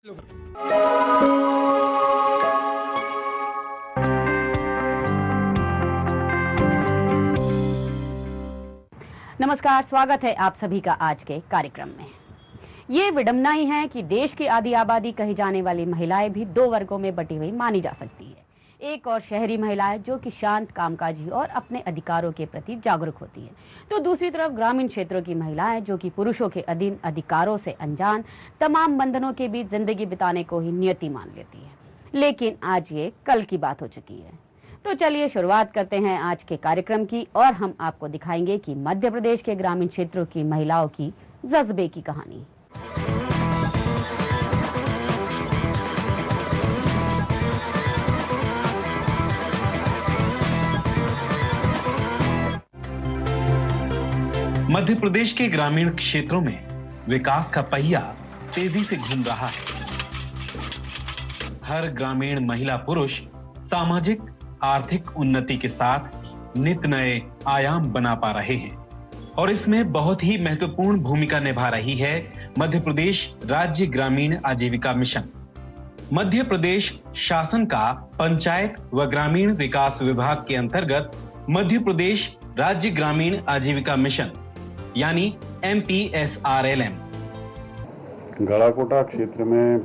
नमस्कार, स्वागत है आप सभी का आज के कार्यक्रम में। ये विडंबना ही है कि देश की आधी आबादी कही जाने वाली महिलाएं भी दो वर्गों में बटी हुई मानी जा सकती है। एक और शहरी महिलाएं जो कि शांत, कामकाजी और अपने अधिकारों के प्रति जागरूक होती है, तो दूसरी तरफ ग्रामीण क्षेत्रों की महिलाएं जो कि पुरुषों के अधीन, अधिकारों से अनजान, तमाम बंधनों के बीच जिंदगी बिताने को ही नियति मान लेती है। लेकिन आज ये कल की बात हो चुकी है। तो चलिए शुरुआत करते हैं आज के कार्यक्रम की, और हम आपको दिखाएंगे कि मध्य प्रदेश के ग्रामीण क्षेत्रों की महिलाओं की जज्बे की कहानी। मध्य प्रदेश के ग्रामीण क्षेत्रों में विकास का पहिया तेजी से घूम रहा है। हर ग्रामीण महिला पुरुष सामाजिक आर्थिक उन्नति के साथ नित नए आयाम बना पा रहे हैं, और इसमें बहुत ही महत्वपूर्ण भूमिका निभा रही है मध्य प्रदेश राज्य ग्रामीण आजीविका मिशन। मध्य प्रदेश शासन का पंचायत व ग्रामीण विकास विभाग के अंतर्गत मध्य प्रदेश राज्य ग्रामीण आजीविका मिशन यानी MPSRLM गढ़ाकोटा क्षेत्र में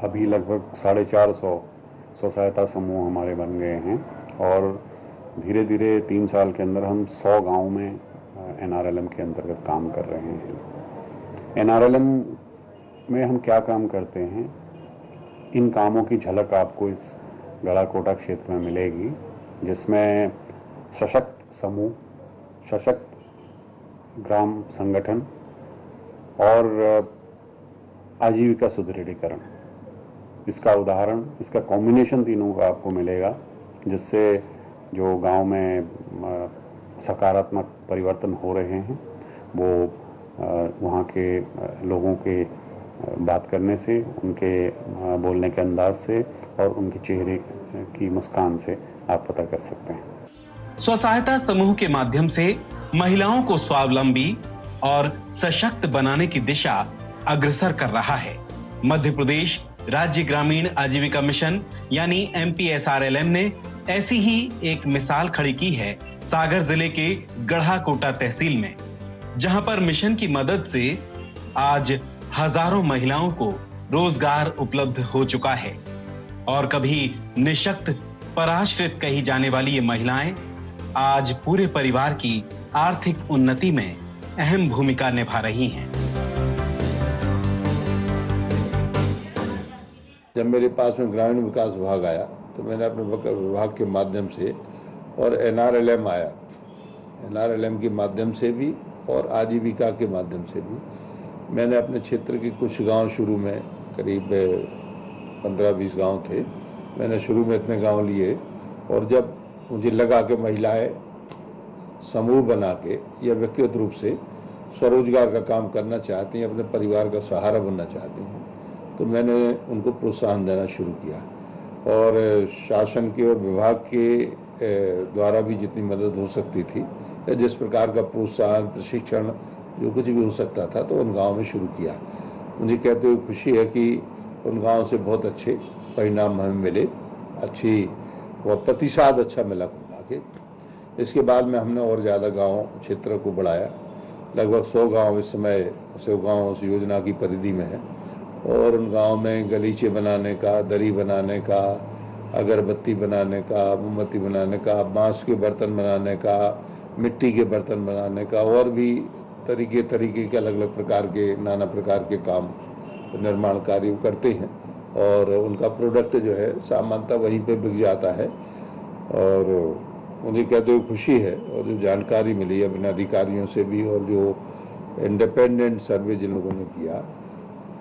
अभी लगभग 450 स्व सहायता समूह हमारे बन गए हैं, और धीरे धीरे 3 साल के अंदर हम 100 गांव में NRLM के अंतर्गत काम कर रहे हैं। NRLM में हम क्या काम करते हैं, इन कामों की झलक आपको इस गढ़ाकोटा क्षेत्र में मिलेगी, जिसमें सशक्त समूह, सशक्त ग्राम संगठन और आजीविका सुदृढ़ीकरण, इसका उदाहरण, इसका कॉम्बिनेशन तीनों का आपको मिलेगा, जिससे जो गांव में सकारात्मक परिवर्तन हो रहे हैं वो वहाँ के लोगों के बात करने से, उनके बोलने के अंदाज से और उनके चेहरे की मुस्कान से आप पता कर सकते हैं। स्व सहायता समूह के माध्यम से महिलाओं को स्वावलंबी और सशक्त बनाने की दिशा अग्रसर कर रहा है। मध्य प्रदेश राज्य ग्रामीण आजीविका मिशन यानी MPSRLM ने ऐसी ही एक मिसाल खड़ी की है सागर जिले के गढ़ाकोटा तहसील में, जहां पर मिशन की मदद से आज हजारों महिलाओं को रोजगार उपलब्ध हो चुका है, और कभी निशक्त पराश्रित कही जाने वाली ये महिलाएं आज पूरे परिवार की आर्थिक उन्नति में अहम भूमिका निभा रही हैं। जब मेरे पास में ग्रामीण विकास विभाग आया तो मैंने अपने विभाग के माध्यम से, और NRLM आया, NRLM के माध्यम से भी और आजीविका के माध्यम से भी मैंने अपने क्षेत्र के कुछ गांव, शुरू में करीब 15-20 गांव थे, मैंने शुरू में इतने गांव लिए, और जब मुझे लगा कि महिलाएं समूह बना के या व्यक्तिगत रूप से स्वरोजगार का काम करना चाहती हैं, अपने परिवार का सहारा बनना चाहती हैं, तो मैंने उनको प्रोत्साहन देना शुरू किया, और शासन के और विभाग के द्वारा भी जितनी मदद हो सकती थी या जिस प्रकार का प्रोत्साहन, प्रशिक्षण, जो कुछ भी हो सकता था, तो उन गाँव में शुरू किया। मुझे कहते हुए खुशी है कि उन गाँव से बहुत अच्छे परिणाम हमें मिले, अच्छी और प्रतिसाद अच्छा मिला आगे। इसके बाद में हमने और ज़्यादा गांव क्षेत्र को बढ़ाया, लगभग 100 गांव इस समय 100 गांव उस योजना की परिधि में है, और उन गांव में गलीचे बनाने का, दरी बनाने का, अगरबत्ती बनाने का, मोमबत्ती बनाने का, बांस के बर्तन बनाने का, मिट्टी के बर्तन बनाने का, और भी तरीके के अलग अलग प्रकार के, नाना प्रकार के काम, निर्माण कार्य करते हैं, और उनका प्रोडक्ट जो है सामान्यतः वहीं पे बिक जाता है। और मुझे कहते हुए खुशी है, और जो जानकारी मिली अपने अधिकारियों से भी, और जो इंडिपेंडेंट सर्वे जिन लोगों ने किया,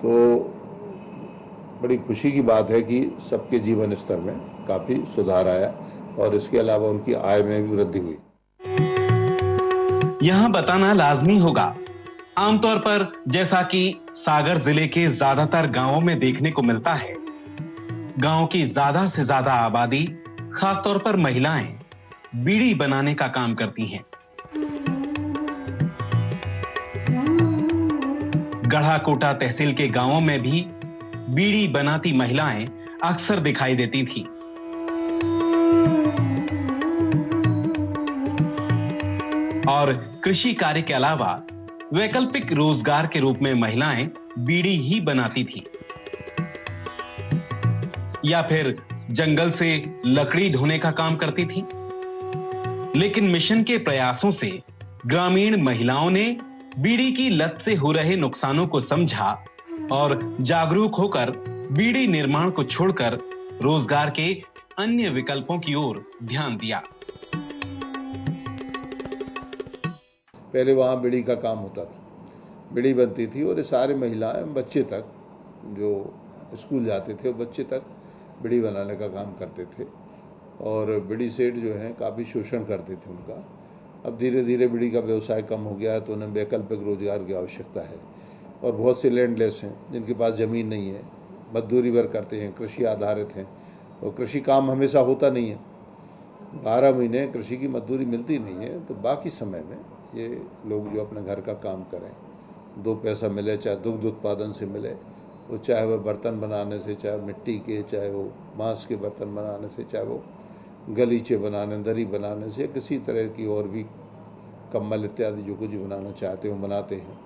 तो बड़ी खुशी की बात है कि सबके जीवन स्तर में काफ़ी सुधार आया, और इसके अलावा उनकी आय में भी वृद्धि हुई। यहाँ बताना लाजमी होगा, आमतौर पर जैसा कि सागर जिले के ज्यादातर गांवों में देखने को मिलता है, गांव की ज्यादा से ज्यादा आबादी, खासतौर पर महिलाएं, बीड़ी बनाने का काम करती हैं। गढ़ाकोटा तहसील के गांवों में भी बीड़ी बनाती महिलाएं अक्सर दिखाई देती थीं। और कृषि कार्य के अलावा वैकल्पिक रोजगार के रूप में महिलाएं बीड़ी ही बनाती थीं, या फिर जंगल से लकड़ी ढोने का काम करती थीं। लेकिन मिशन के प्रयासों से ग्रामीण महिलाओं ने बीड़ी की लत से हो रहे नुकसानों को समझा और जागरूक होकर बीड़ी निर्माण को छोड़कर रोजगार के अन्य विकल्पों की ओर ध्यान दिया। पहले वहाँ बीड़ी का काम होता था, बीड़ी बनती थी और ये सारे महिलाएं बच्चे तक जो स्कूल जाते थे वो बच्चे तक बीड़ी बनाने का काम करते थे और बीड़ी सेठ जो हैं काफ़ी शोषण करते थे उनका। अब धीरे धीरे बीड़ी का व्यवसाय कम हो गया है तो उन्हें वैकल्पिक रोजगार की आवश्यकता है। और बहुत से लैंडलेस हैं जिनके पास ज़मीन नहीं है, मजदूरी भर करते हैं, कृषि आधारित हैं और कृषि काम हमेशा होता नहीं है, 12 महीने कृषि की मजदूरी मिलती नहीं है। तो बाकी समय में ये लोग जो अपने घर का काम करें, 2 पैसा मिले, चाहे दुग्ध उत्पादन से मिले, वो चाहे वह बर्तन बनाने से, चाहे मिट्टी के, चाहे वो बांस के बर्तन बनाने से, चाहे वो गलीचे बनाने, दरी बनाने से, किसी तरह की और भी कम्बल इत्यादि जो कुछ बनाना चाहते हो बनाते हैं।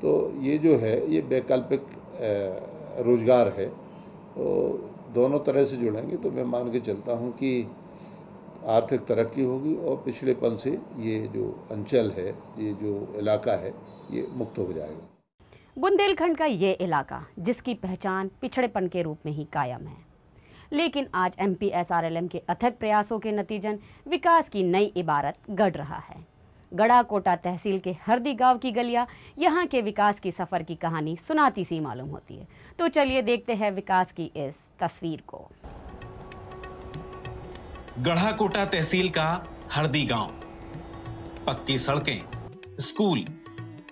तो ये जो है ये वैकल्पिक रोजगार है। तो दोनों तरह से जुड़ेंगे तो मैं मान के चलता हूँ कि आर्थिक तरक्की होगी और पिछड़ेपन से ये जो अंचल है, ये जो इलाका है, ये मुक्त हो जाएगा। बुंदेलखंड का ये इलाका जिसकी पहचान पिछड़ेपन के रूप में ही कायम है, लेकिन आज एमपी एसआरएलएम के अथक प्रयासों के नतीजन विकास की नई इबारत गढ़ रहा है। गढ़ाकोटा तहसील के हरदी गांव की गलियां यहां के विकास की सफर की कहानी सुनाती सी मालूम होती है। तो चलिए देखते हैं विकास की इस तस्वीर को। गढ़ाकोटा तहसील का हरदी गांव, पक्की सड़कें, स्कूल,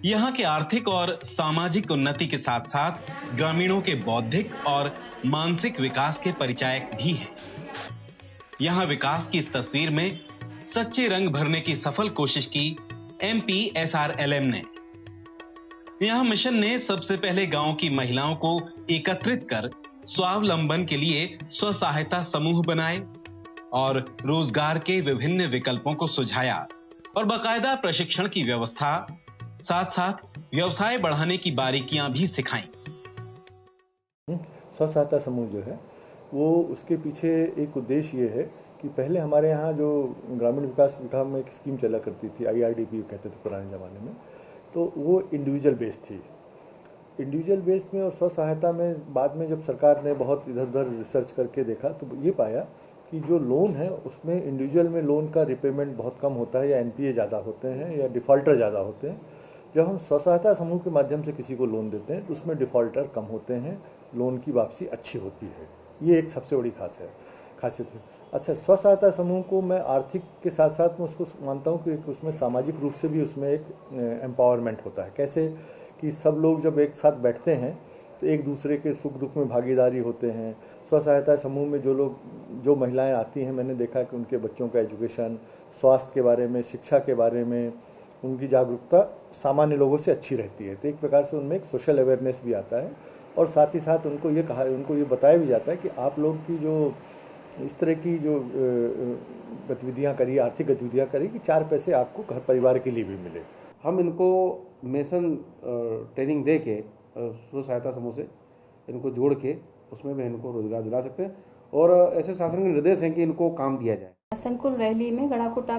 यहां के आर्थिक और सामाजिक उन्नति के साथ साथ ग्रामीणों के बौद्धिक और मानसिक विकास के परिचायक भी हैं। यहां विकास की इस तस्वीर में सच्चे रंग भरने की सफल कोशिश की एमपी एसआरएलएम ने। यहां मिशन ने सबसे पहले गांव की महिलाओं को एकत्रित कर स्वावलंबन के लिए स्व सहायता समूह बनाए और रोजगार के विभिन्न विकल्पों को सुझाया और बाकायदा प्रशिक्षण की व्यवस्था, साथ साथ व्यवसाय बढ़ाने की बारीकियां भी सिखाई। स्व सहायता समूह जो है वो उसके पीछे एक उद्देश्य ये है कि पहले हमारे यहाँ जो ग्रामीण विकास विभाग में एक स्कीम चला करती थी, IRDP कहते थे पुराने ज़माने में, तो वो इंडिविजुअल बेस्ड थी। इंडिविजुअल बेस्ड में और स्व सहायता में बाद में जब सरकार ने बहुत इधर उधर रिसर्च करके देखा तो ये पाया कि जो लोन है उसमें इंडिविजुअल में लोन का रिपेमेंट बहुत कम होता है, या NPA ज़्यादा होते हैं या डिफ़ॉल्टर ज़्यादा होते हैं। जब हम स्व सहायता समूह के माध्यम से किसी को लोन देते हैं तो उसमें डिफ़ॉल्टर कम होते हैं, लोन की वापसी अच्छी होती है। ये एक सबसे बड़ी खासियत है। अच्छा, स्व सहायता समूह को मैं आर्थिक के साथ साथ मैं उसको मानता हूँ कि उसमें सामाजिक रूप से भी उसमें एक एम्पावरमेंट होता है। कैसे कि सब लोग जब एक साथ बैठते हैं तो एक दूसरे के सुख दुख में भागीदारी होते हैं। स्व सहायता समूह में जो महिलाएं आती हैं, मैंने देखा कि उनके बच्चों का एजुकेशन, स्वास्थ्य के बारे में, शिक्षा के बारे में उनकी जागरूकता सामान्य लोगों से अच्छी रहती है। तो एक प्रकार से उनमें एक सोशल अवेयरनेस भी आता है और साथ ही साथ उनको ये बताया भी जाता है कि आप लोग की जो इस तरह की जो गतिविधियाँ करिए, आर्थिक गतिविधियाँ करिए कि 4 पैसे आपको घर परिवार के लिए भी मिले। हम इनको मिशन ट्रेनिंग दे के स्व सहायता समूह से इनको जोड़ के उसमें भी इनको रोजगार दिला सकते हैं और ऐसे शासन के निर्देश हैं कि इनको काम दिया जाए। संकुल रैली में गढ़ाकोटा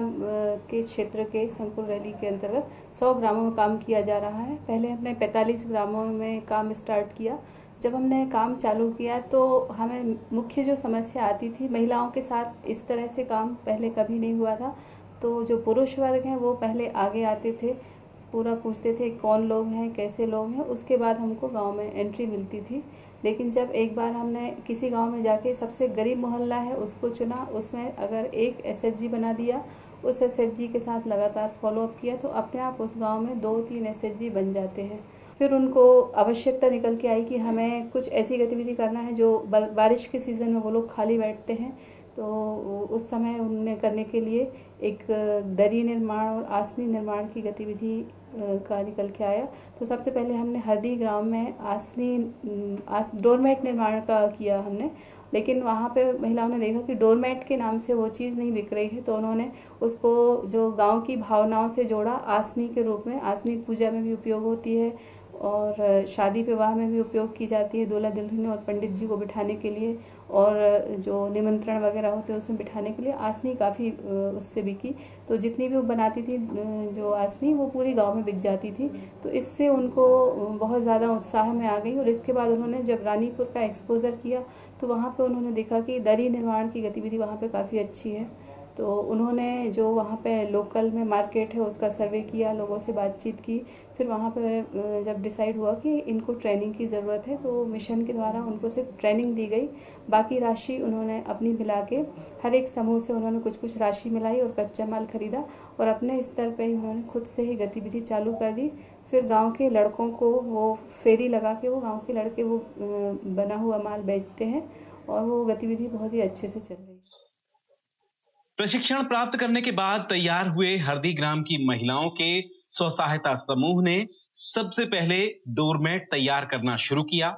के क्षेत्र के संकुल रैली के अंतर्गत 100 ग्रामों में काम किया जा रहा है। पहले हमने 45 ग्रामों में काम स्टार्ट किया। जब हमने काम चालू किया तो हमें मुख्य जो समस्या आती थी, महिलाओं के साथ इस तरह से काम पहले कभी नहीं हुआ था। तो जो पुरुष वर्ग हैं वो पहले आगे आते थे, पूरा पूछते थे कौन लोग हैं, कैसे लोग हैं, उसके बाद हमको गांव में एंट्री मिलती थी। लेकिन जब एक बार हमने किसी गांव में जाके सबसे गरीब मोहल्ला है उसको चुना, उसमें अगर एक SHG बना दिया, उस SHG के साथ लगातार फॉलोअप किया तो अपने आप उस गांव में 2-3 SHG बन जाते हैं। फिर उनको आवश्यकता निकल के आई कि हमें कुछ ऐसी गतिविधि करना है जो बारिश के सीज़न में वो लोग खाली बैठते हैं, तो उस समय उन्होंने करने के लिए एक दरी निर्माण और आसनी निर्माण की गतिविधि का निकल के आया। तो सबसे पहले हमने हरदी ग्राम में डोरमेट निर्माण का किया हमने, लेकिन वहाँ पे महिलाओं ने देखा कि डोरमेट के नाम से वो चीज़ नहीं बिक रही है, तो उन्होंने उसको जो गांव की भावनाओं से जोड़ा आसनी के रूप में। आसनी पूजा में भी उपयोग होती है और शादी विवाह में भी उपयोग की जाती है, दूल्हा दुल्हन और पंडित जी को बिठाने के लिए, और जो निमंत्रण वगैरह होते हैं उसमें बिठाने के लिए आसनी काफ़ी उससे बिकी। तो जितनी भी वो बनाती थी जो आसनी, वो पूरी गांव में बिक जाती थी। तो इससे उनको बहुत ज़्यादा उत्साह में आ गई। और इसके बाद उन्होंने जब रानीपुर का एक्सपोजर किया तो वहाँ पे उन्होंने देखा कि दरी निर्माण की गतिविधि वहाँ पे काफ़ी अच्छी है। तो उन्होंने जो वहाँ पे लोकल में मार्केट है उसका सर्वे किया, लोगों से बातचीत की। फिर वहाँ पे जब डिसाइड हुआ कि इनको ट्रेनिंग की ज़रूरत है, तो मिशन के द्वारा उनको सिर्फ ट्रेनिंग दी गई। बाकी राशि उन्होंने अपनी मिला के हर एक समूह से उन्होंने कुछ कुछ राशि मिलाई और कच्चा माल खरीदा, और अपने स्तर पे ही उन्होंने खुद से ही गतिविधि चालू कर दी। फिर गांव के लड़कों को वो फेरी लगा के वो गांव के लड़के वो बना हुआ माल बेचते हैं, और वो गतिविधि बहुत ही अच्छे से चल रही है। प्रशिक्षण प्राप्त करने के बाद तैयार हुए हरदी ग्राम की महिलाओं के स्व सहायता समूह ने सबसे पहले डोरमेट तैयार करना शुरू किया,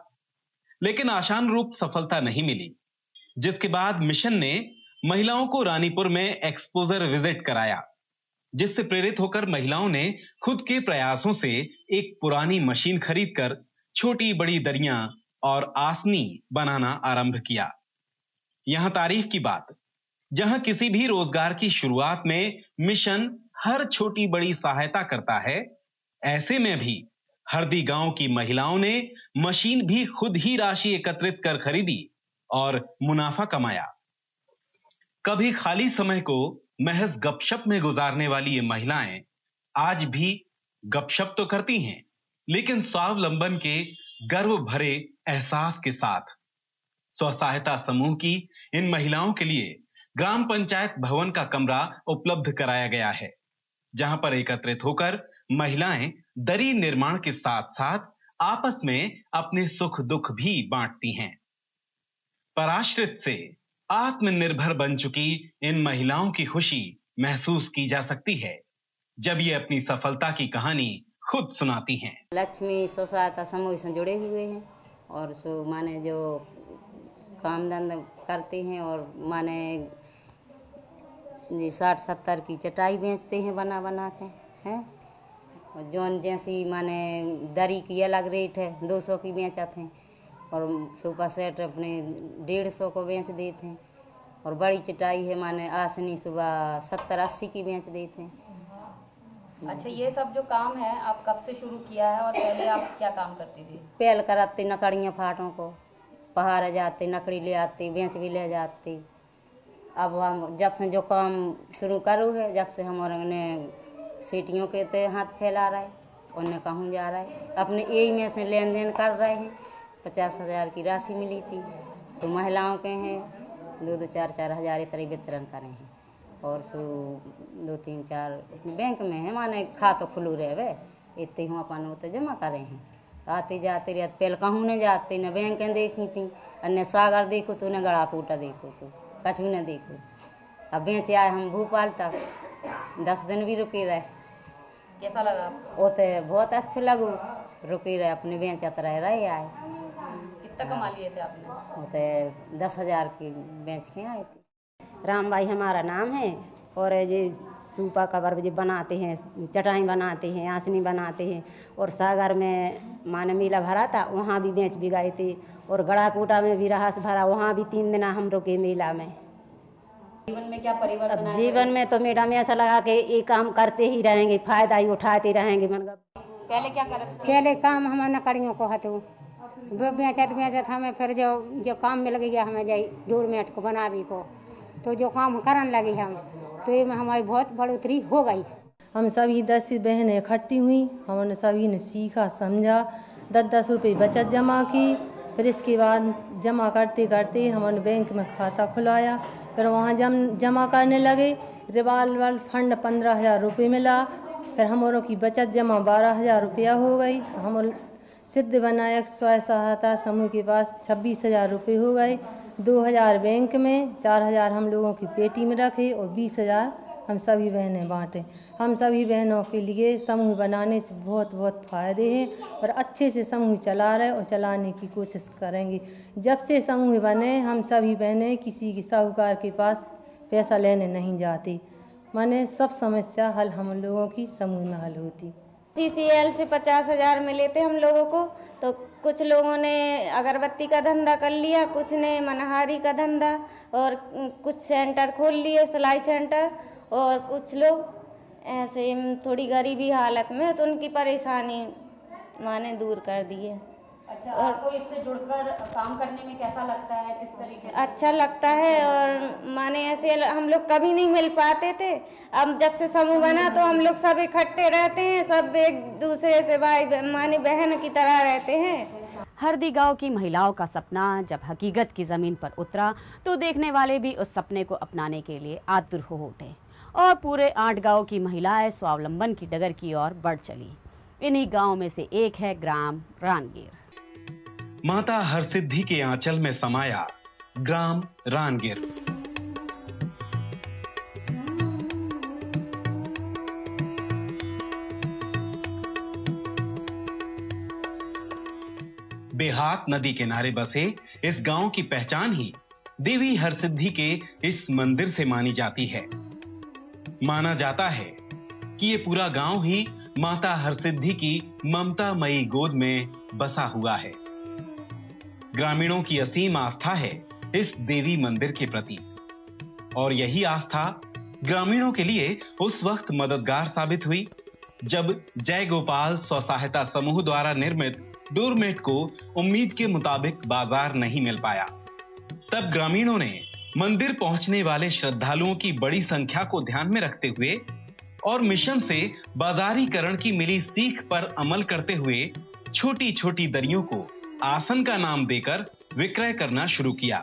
लेकिन आशान रूप सफलता नहीं मिली, जिसके बाद मिशन ने महिलाओं को रानीपुर में एक्सपोजर विजिट कराया, जिससे प्रेरित होकर महिलाओं ने खुद के प्रयासों से एक पुरानी मशीन खरीदकर छोटी बड़ी दरियां और आसनी बनाना आरंभ किया। यहां तारीफ की बात, जहां किसी भी रोजगार की शुरुआत में मिशन हर छोटी बड़ी सहायता करता है, ऐसे में भी हरदी गांव की महिलाओं ने मशीन भी खुद ही राशि एकत्रित कर खरीदी और मुनाफा कमाया। कभी खाली समय को महज गपशप में गुजारने वाली ये महिलाएं आज भी गपशप तो करती हैं, लेकिन स्वावलंबन के गर्व भरे एहसास के साथ। स्व सहायता समूह की इन महिलाओं के लिए ग्राम पंचायत भवन का कमरा उपलब्ध कराया गया है, जहां पर एकत्रित होकर महिलाएं दरी निर्माण के साथ साथ आपस में अपने सुख दुख भी बांटती हैं। पराश्रित से आत्मनिर्भर बन चुकी इन महिलाओं की खुशी महसूस की जा सकती है जब ये अपनी सफलता की कहानी खुद सुनाती हैं। लक्ष्मी स्व सहायता समूह से जुड़े हुए हैं और सो माने जो काम धंधा करते हैं और माने 60-70 की चटाई बेचते हैं बना बना के हैं। और जौन जैसी माने दरी की अलग रेट है, 200 की बेचते हैं, और सोफा सेट अपने 150 को बेच देते हैं, और बड़ी चटाई है माने आसनी सुबह 70-80 की बेच देते हैं। अच्छा, ये सब जो काम है आप कब से शुरू किया है और पहले आप क्या काम करती थी? पहल कराते नकड़ियाँ फाटों को, पहाड़ जाते नकड़ी ले आते, बेच भी ले जाते। अब हम जब से जो काम शुरू करूँ है, जब से हमारे उन्हें सीटियों के ते हाथ फैला रहे, उन्हें कहूँ जा रहा है, अपने यही में से लेन देन कर रहे हैं। 50,000 की राशि मिली थी, सो महिलाओं के हैं 2-4 हज़ार तरह वितरण करें हैं, और सो 2-3-4 बैंक में है माने खाता खुलू रहे वे, इतने हम अपन तो जमा करें हैं। आते जाते रहते, पहले कहूँ न जाते न बैंक देखी थी, अन्य सागर देखो तो न गड़ा कूटा देखो तो कछु न देखो। अब बेच आए हम भोपाल तक, 10 दिन भी रुके रहे। कैसा लगा? वो तो बहुत अच्छा लगू, रुके रहे अपने बेचत रहे आए। कितना कमा लिए थे आपने? वो तो 10,000 की बेच के आए थे। राम भाई हमारा नाम है, और ये सूपा कवर जो बनाते हैं, चटाई बनाते हैं, आसनी बनाते हैं, और सागर में माने मेला भरा था, वहाँ भी बेच भी गए थे, और गड़ाकोटा में भी रहास भरा, वहाँ भी 3 दिन हम रुके मेला में। जीवन में क्या परिवर्तन आया? जीवन में तो मैडम ऐसा लगा कि ये काम करते ही रहेंगे, फायदा ही उठाते रहेंगे। पहले क्या करते थे? पहले काम हमारे नकड़ियों को हतू बेचत हमें, फिर जो काम मिल गया हमें जाई डोरमेट को बनावी को, तो जो काम करने लगे हम, तो ये में हमारी बहुत बढ़ोतरी हो गई। हम सभी 10 बहनें इकट्ठी हुई, हमने सभी ने सीखा समझा, 10-10 रुपये बचत जमा की। फिर इसके बाद जमा करते करते हमने बैंक में खाता खुलाया, फिर वहाँ जमा करने लगे। रिवाल्वर फंड 15,000 रुपये मिला, फिर हमारों की बचत जमा 12,000 रुपया हो गई। हम सिद्ध विनायक स्व सहायता समूह के पास 26,000 रुपये हो गए। 2000 बैंक में, 4000 हम लोगों की पेटी में रखे और 20,000 हम सभी बहनें बांटे। हम सभी बहनों के लिए समूह बनाने से बहुत बहुत फ़ायदे हैं और अच्छे से समूह चला रहे और चलाने की कोशिश करेंगे। जब से समूह बने हम सभी बहनें किसी की साहूकार के पास पैसा लेने नहीं जाती, माने सब समस्या हल हम लोगों की समूह में हल होती। CCL से 50,000 मिले थे हम लोगों को, तो कुछ लोगों ने अगरबत्ती का धंधा कर लिया, कुछ ने मनहारी का धंधा और कुछ सेंटर खोल लिए, सिलाई सेंटर, और कुछ लोग ऐसे थोड़ी गरीबी हालत में तो उनकी परेशानी माने दूर कर दिए। अच्छा, और आपको इससे जुड़कर काम करने में कैसा लगता है, किस तरीके से? अच्छा लगता है, और माने ऐसे हम लोग कभी नहीं मिल पाते थे, अब जब से समूह बना तो हम लोग सब इकट्ठे रहते हैं, सब एक दूसरे से भाई माने बहन की तरह रहते हैं। हरदी गांव की महिलाओं का सपना जब हकीकत की जमीन पर उतरा तो देखने वाले भी उस सपने को अपनाने के लिए आतुर हो उठे और पूरे 8 गांव की महिलाएं स्वावलंबन की डगर की ओर बढ़ चली। इन्हीं गांव में से एक है ग्राम रानगीर। माता हरसिद्धि के आंचल में समाया ग्राम रानगीर। बेहाक नदी किनारे बसे इस गांव की पहचान ही देवी हरसिद्धि के इस मंदिर से मानी जाती है। माना जाता है कि ये पूरा गांव ही माता हरसिद्धि की ममतामयी गोद में बसा हुआ है। ग्रामीणों की असीम आस्था है इस देवी मंदिर के प्रति, और यही आस्था ग्रामीणों के लिए उस वक्त मददगार साबित हुई जब जय गोपाल स्वसहायता समूह द्वारा निर्मित डोरमेट को उम्मीद के मुताबिक बाजार नहीं मिल पाया। तब ग्रामीणों ने मंदिर पहुंचने वाले श्रद्धालुओं की बड़ी संख्या को ध्यान में रखते हुए और मिशन से बाजारीकरण की मिली सीख पर अमल करते हुए छोटी छोटी दरियों को आसन का नाम देकर विक्रय करना शुरू किया।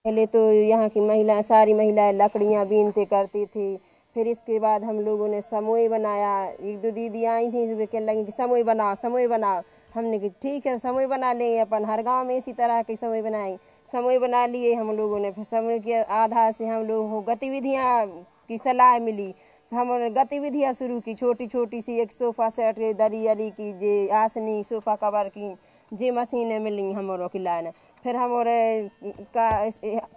पहले तो यहाँ की महिलाएं, सारी महिलाएं लकड़ियाँ बीनते करती थी। फिर इसके बाद हम लोगों ने समोई बनाया। 1-2 दीदी आई थी, सुबह कहने लगी कि समोई बनाओ, समोई बनाओ। हमने कहा ठीक है समोई बना लेंगे, अपन हर गांव में इसी तरह की समोई बनाएंगे। समोई बना लिए हम लोगों ने। फिर समोई के आधार से हम लोगों को गतिविधियाँ की सलाह मिली, हमने गतिविधियाँ शुरू की। छोटी छोटी सी एक सोफा सेट, दरी अरी की, जे आसनी, सोफा कवर की जे मशीनें मिली हमरों की लाने। फिर हमारे का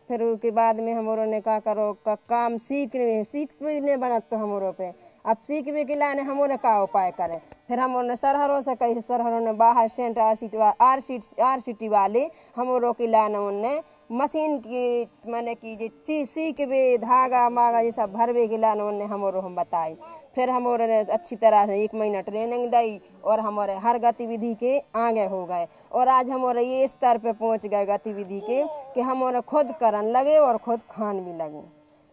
फिर उसके बाद में हमरों ने का करो का काम सीख भी नहीं बना तो हमरों पे अब सीख भी के लाने हमरों का उपाय करें। फिर हमने सरहरों से कही, सरहरों ने बाहर सेंट RCT वाले हमरों की लाने उनने मशीन की माने की जे चीज सीख भी धागा मागा ये सब भरवे के लाने उनने हमरों हम बताई। फिर हमरों ने अच्छी तरह से 1 महीना ट्रेनिंग दी और हमारे हर गतिविधि के आगे हो गए और आज हमारे ये स्तर पे पहुंच गए गतिविधि के कि हमारे खुद करन लगे और खुद खान भी लगे।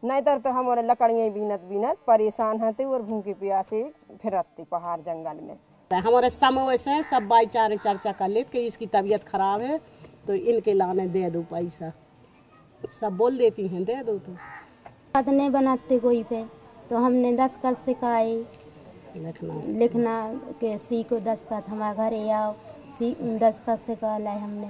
नहीं तो हमारे लकड़ियाँ बीनत परेशान होते और भूखे प्यासे फिरते पहाड़ जंगल में। हमारे समूह से सब भाईचारे चर्चा कर लेते कि इसकी तबीयत खराब है तो इनके लाने दे दो पैसा, सब बोल देती हैं दे दो। तो बात नहीं बनाते कोई पे तो हमने दस्तखत सिखाए, लिखना के सीखो दस्तखत, हमारे घरे आओ दस्तखत सिखा लाए हमने।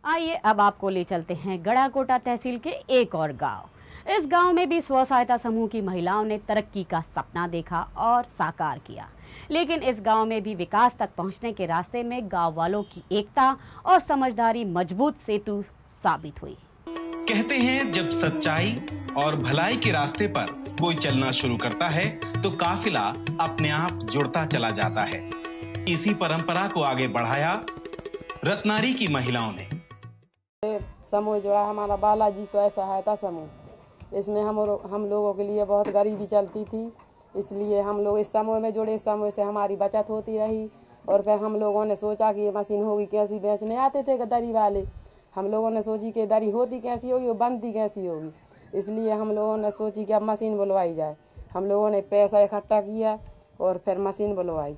आइए अब आपको ले चलते हैं गड़ाकोटा तहसील के एक और गांव। इस गांव में भी स्व सहायता समूह की महिलाओं ने तरक्की का सपना देखा और साकार किया, लेकिन इस गांव में भी विकास तक पहुंचने के रास्ते में गांव वालों की एकता और समझदारी मजबूत सेतु साबित हुई। कहते हैं जब सच्चाई और भलाई के रास्ते पर कोई चलना शुरू करता है तो काफिला अपने आप जुड़ता चला जाता है। इसी परंपरा को आगे बढ़ाया रत्नारी की महिलाओं ने। समूह जो है हमारा बालाजी स्व सहायता समूह, इसमें हम लोगों के लिए बहुत गरीबी चलती थी, इसलिए हम लोग इस समूह में जुड़े। इस समूह से हमारी बचत होती रही और फिर हम लोगों ने सोचा कि ये मशीन होगी कैसी, बेचने आते थे दरी वाले। हम लोगों ने सोची कि दरी होती कैसी होगी और बनती कैसी होगी, इसलिए हम लोगों ने सोची कि अब मशीन बुलवाई जाए। हम लोगों ने पैसा इकट्ठा किया और फिर मशीन बुलवाई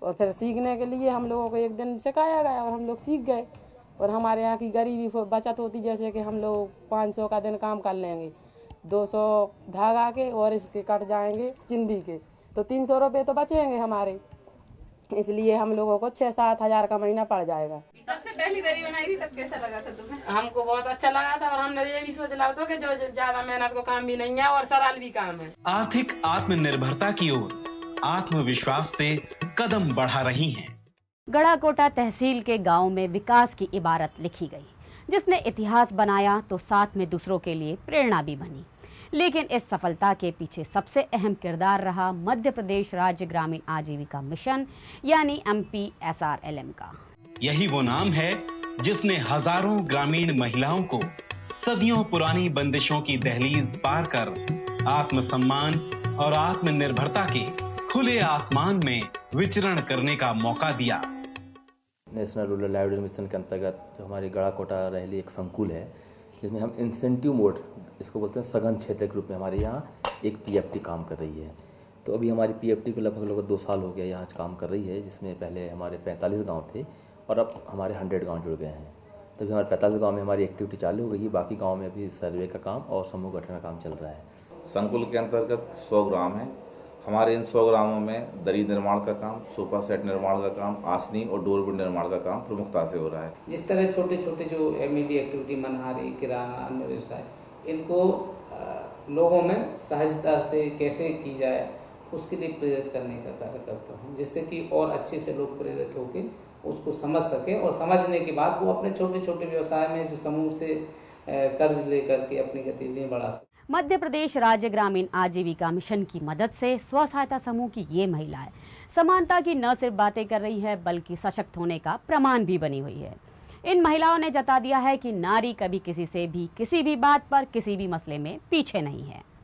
और फिर सीखने के लिए हम लोगों को एक दिन सिखाया गया और हम लोग सीख गए। और हमारे यहाँ की गरीबी बचत होती, जैसे कि हम लोग 500 का दिन काम कर लेंगे, 200 धागा के और इसके कट जाएंगे चिंदी के, तो 300 रुपये तो बचेंगे हमारे, इसलिए हम लोगों को 6-7 हज़ार का महीना पड़ जाएगा। सबसे पहली दरी बनाई थी तब कैसा लगा था तुम्हें? हमको बहुत अच्छा लगा था और हमने ये भी सोच रहा था कि जो ज्यादा मेहनत को काम भी नहीं है और सरल भी काम है। आर्थिक आत्मनिर्भरता की ओर आत्मविश्वास से कदम बढ़ा रही हैं। गढ़ाकोटा तहसील के गांव में विकास की इबारत लिखी गई, जिसने इतिहास बनाया तो साथ में दूसरों के लिए प्रेरणा भी बनी। लेकिन इस सफलता के पीछे सबसे अहम किरदार रहा मध्य प्रदेश राज्य ग्रामीण आजीविका मिशन यानी MPSRLM का। यही वो नाम है जिसने हजारों ग्रामीण महिलाओं को सदियों पुरानी बंदिशों की दहलीज पार कर आत्मसम्मान और आत्मनिर्भरता के खुले आसमान में विचरण करने का मौका दिया। नेशनल रूरल लाइवलीहुड मिशन के अंतर्गत जो हमारी गढ़ाकोटा रहली एक संकुल है, जिसमें हम इंसेंटिव मोड, इसको बोलते हैं सघन क्षेत्र के रूप में हमारे यहाँ एक PFT काम कर रही है। तो अभी हमारी PFT को लगभग 2 साल हो गया यहाँ काम कर रही है, जिसमें पहले हमारे 45 गांव थे और अब हमारे 100 गांव जुड़ गए हैं। तभी हमारे 45 गांव में हमारी एक्टिविटी चालू हो गई है, बाकी गाँव में अभी सर्वे का काम और समूह गठन का काम चल रहा है। संकुल के अंतर्गत 100 ग्राम हैं। हमारे इन 100 ग्रामों में दरी निर्माण का काम, सोफा सेट निर्माण का काम, आसनी और डोरबेड निर्माण का काम प्रमुखता से हो रहा है। जिस तरह छोटे छोटे जो MED एक्टिविटी, मनहारी, किराना, अन्य व्यवसाय, इनको लोगों में सहजता से कैसे की जाए उसके लिए प्रेरित करने का कार्य करता हूँ, जिससे कि और अच्छे से लोग प्रेरित होकर उसको समझ सके और समझने के बाद वो अपने छोटे छोटे व्यवसाय में जो समूह से कर्ज लेकर के अपनी गतिविधियाँ बढ़ा सके। मध्य प्रदेश राज्य ग्रामीण आजीविका मिशन की मदद से स्व सहायता समूह की ये महिलाएं समानता की न सिर्फ बातें कर रही है बल्कि सशक्त होने का प्रमाण भी बनी हुई है। इन महिलाओं ने जता दिया है कि नारी कभी किसी से भी किसी भी बात पर किसी भी मसले में पीछे नहीं है।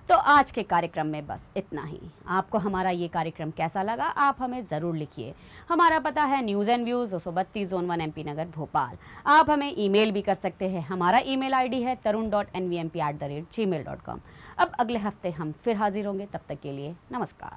तो आज के कार्यक्रम में बस इतना ही। आपको हमारा ये कार्यक्रम कैसा लगा आप हमें ज़रूर लिखिए। हमारा पता है news and views 232 Zone 1 MP Nagar Bhopal. आप हमें ईमेल भी कर सकते हैं। हमारा ईमेल ID है tarun.nvmp@gmail.com। अब अगले हफ्ते हम फिर हाजिर होंगे, तब तक के लिए नमस्कार।